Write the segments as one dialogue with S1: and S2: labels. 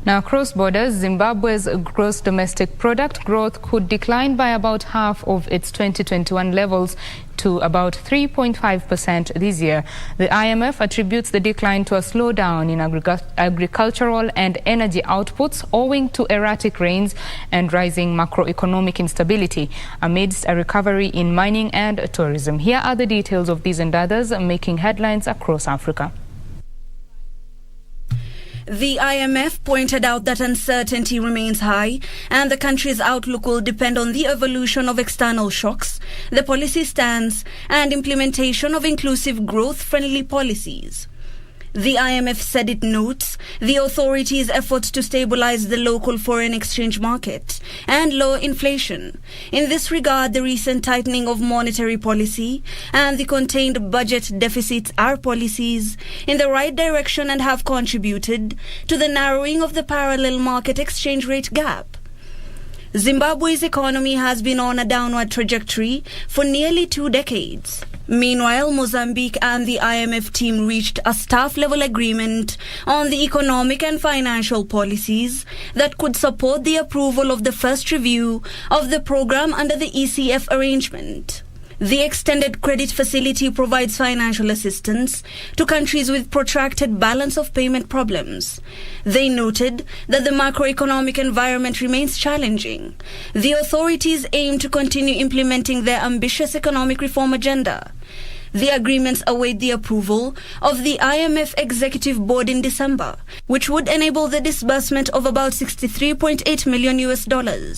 S1: Now, across borders, Zimbabwe's gross domestic product growth could decline by about half of its 2021 levels to about 3.5% this year. The IMF attributes the decline to a slowdown in agricultural and energy outputs owing to erratic rains and rising macroeconomic instability amidst a recovery in mining and tourism. Here are the details of these and others making headlines across Africa.
S2: The IMF pointed out that uncertainty remains high and the country's outlook will depend on the evolution of external shocks, the policy stance, and implementation of inclusive growth-friendly policies. The IMF said it notes the authorities' efforts to stabilize the local foreign exchange market and lower inflation. In this regard, the recent tightening of monetary policy and the contained budget deficits are policies in the right direction and have contributed to the narrowing of the parallel market exchange rate gap. Zimbabwe's economy has been on a downward trajectory for nearly 2 decades. Meanwhile, Mozambique and the IMF team reached a staff-level agreement on the economic and financial policies that could support the approval of the first review of the program under the ECF arrangement. The extended credit facility provides financial assistance to countries with protracted balance of payment problems. They noted that the macroeconomic environment remains challenging. The authorities aim to continue implementing their ambitious economic reform agenda. The agreements await the approval of the IMF Executive Board in December, which would enable the disbursement of about $63.8 million.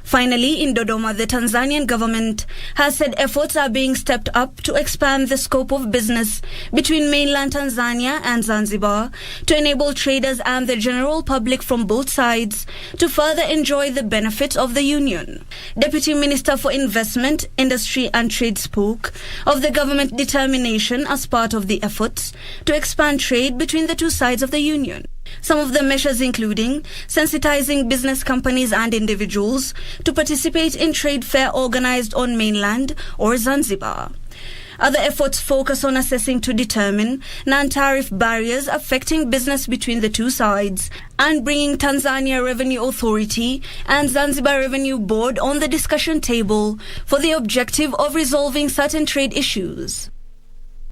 S2: Finally, in Dodoma, the Tanzanian government has said efforts are being stepped up to expand the scope of business between mainland Tanzania and Zanzibar to enable traders and the general public from both sides to further enjoy the benefits of the union. Deputy Minister for Investment, Industry and Trade spoke of the government determination as part of the efforts to expand trade between the two sides of the union. Some of the measures including sensitizing business companies and individuals to participate in trade fair organized on mainland or Zanzibar. Other efforts focus on assessing to determine non-tariff barriers affecting business between the two sides and bringing Tanzania Revenue Authority and Zanzibar Revenue Board on the discussion table for the objective of resolving certain trade issues.